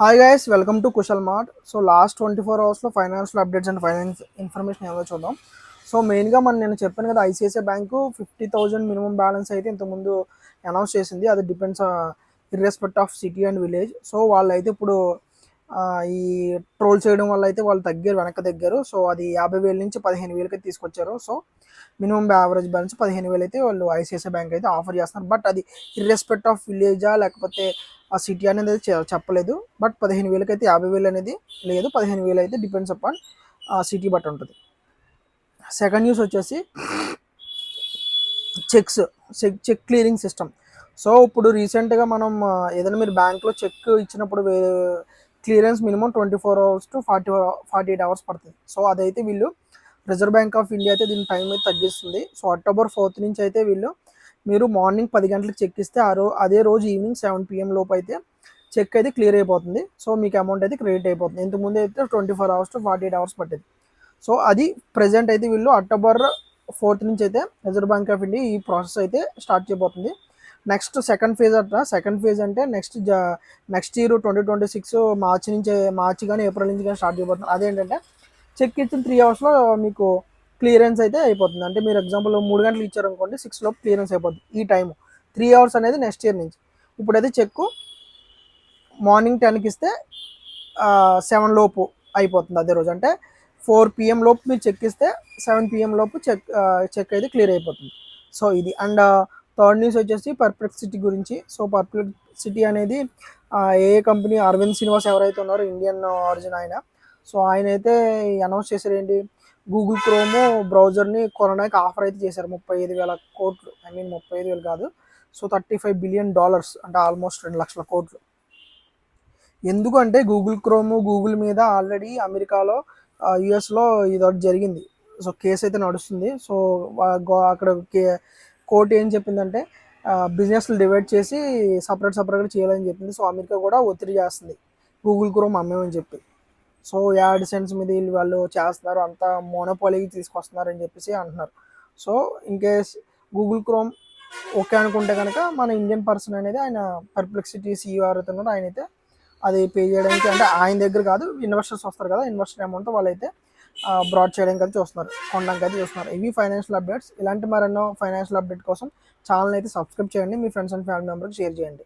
Hi guys, welcome to Kushal mart. So last 24 అవర్స్లో financial updates and finance information ఏదో చూద్దాం. So మెయిన్గా నేను చెప్పాను కదా, ఐసిఐసిఐ బ్యాంకు 50,000 మినిమం బ్యాలెన్స్ అయితే ఇంతకుముందు అనౌన్స్ చేసింది. అది depends irrespective of city and village. So వాళ్ళు అయితే ఇప్పుడు ఈ ట్రోల్ చేయడం వల్ల అయితే వాళ్ళు వెనక్కి తగ్గారు. సో అది 50,000 నుంచి 15,000కి తీసుకొచ్చారు. సో మినిమం యావరేజ్ బ్యాలెన్స్ 15,000 అయితే వాళ్ళు ఐసిఐసిఐ బ్యాంక్ అయితే ఆఫర్ చేస్తున్నారు. బట్ అది ఇర్రెస్పెక్ట్ ఆఫ్ విలేజా లేకపోతే ఆ సిటీ అనేది చెప్పలేదు. బట్ 15,000కి అయితే 50,000 అనేది లేదు, 15,000 అయితే డిపెండ్స్ అపాన్ సిటీ బట్టి ఉంటుంది. సెకండ్ న్యూస్ వచ్చేసి చెక్ క్లియరింగ్ సిస్టమ్. సో ఇప్పుడు రీసెంట్గా మనం ఏదైనా మీరు బ్యాంక్లో చెక్ ఇచ్చినప్పుడు clearance minimum 24 hours to 48 hours పడుతుంది. సో అదైతే వీళ్ళు రిజర్వ్ బ్యాంక్ ఆఫ్ ఇండియా అయితే దీని టైం అయితే తగ్గిస్తుంది. సో October 4th నుంచి అయితే వీళ్ళు మీరు మార్నింగ్ 10 గంటలకు చెక్ ఇస్తే అదే రోజు ఈవినింగ్ 7 PM లోపు అయితే చెక్ అయితే క్లియర్ అయిపోతుంది. సో మీకు అమౌంట్ అయితే క్రెడిట్ అయిపోతుంది. ఇంతకుముందు అయితే 24 అవర్స్ టు 48 అవర్స్ పట్టేది. సో అది ప్రజెంట్ అయితే వీళ్ళు October 4th నుంచి అయితే రిజర్వ్ బ్యాంక్ ఆఫ్ ఇండియా ఈ ప్రాసెస్ అయితే స్టార్ట్ చేయబోతుంది. నెక్స్ట్ సెకండ్ ఫేజ్ అంటే నెక్స్ట్ ఇయర్ 2026 మార్చి కానీ ఏప్రిల్ నుంచి కానీ స్టార్ట్ చేయబోతున్నారు. అదేంటంటే చెక్ ఇచ్చిన 3 అవర్స్లో మీకు క్లియరెన్స్ అయితే అయిపోతుంది. అంటే మీరు ఎగ్జాంపుల్ 3 గంటలు ఇచ్చారనుకోండి, 6 లోపు క్లియరెన్స్ అయిపోతుంది. ఈ టైము 3 అవర్స్ అనేది నెక్స్ట్ ఇయర్ నుంచి. ఇప్పుడైతే చెక్ మార్నింగ్ 10కి ఇస్తే 7 లోపు అయిపోతుంది అదే రోజు. అంటే 4 PM లోపు మీరు చెక్ ఇస్తే 7 PM లోపు చెక్ అయితే క్లియర్ అయిపోతుంది. సో ఇది. అండ్ థర్డ్ న్యూస్ వచ్చేసి పర్ప్లెక్సిటీ గురించి. సో పర్ప్లెక్సిటీ అనేది ఏ కంపెనీ, అరవింద్ శ్రీనివాస్ ఎవరైతే ఉన్నారో ఇండియన్ ఆరిజిన్ ఆయన. సో ఆయన అయితే అనౌన్స్ చేశారు ఏంటి, గూగుల్ క్రోమ్ బ్రౌజర్ని కొనడానికి ఆఫర్ అయితే చేశారు. 35,000 కోట్లు, 35,000 కాదు, సో $35 బిలియన్, అంటే ఆల్మోస్ట్ 2 లక్షల కోట్లు. ఎందుకంటే గూగుల్ మీద ఆల్రెడీ అమెరికాలో యుఎస్లో ఇదొకటి జరిగింది. సో కేసు అయితే నడుస్తుంది. సో అక్కడ కోర్టు ఏం చెప్పిందంటే బిజినెస్లు డివైడ్ చేసి సపరేట్గా చేయాలని చెప్పింది. సో అమెరికా కూడా ఒత్తిడి చేస్తుంది గూగుల్ క్రోమ్ అమ్మేమని చెప్పి. సో యాడ్ సెన్స్ మీద వాళ్ళు చేస్తున్నారు, అంతా మోనోపాలీకి తీసుకొస్తున్నారని చెప్పేసి అంటున్నారు. So in case Google chrome okay అనుకుంటే కనుక మన ఇండియన్ పర్సన్ అనేది ఆయన పర్ప్లెక్సిటీ CEO అవుతున్నాడు, ఆయన అయితే అది పే చేయడానికి, అంటే ఆయన దగ్గర కాదు, ఇన్వెస్టర్స్ వస్తారు కదా, ఇన్వెస్టర్ అమౌంట్ వాళ్ళైతే బ్రాడ్ చేయడానికి అయితే చూస్తున్నారు, కొనడానికి అయితే చూస్తున్నారు. ఇవి ఫైనాన్షియల్ అప్డేట్స్. ఇలాంటి మరెన్నో ఫైనాన్షియల్ అప్డేట్ కోసం ఛానల్ అయితే సబ్స్క్రైబ్ చేయండి, మీ ఫ్రెండ్స్ అండ్ ఫ్యామిలీ మెంబర్కి షేర్ చేయండి.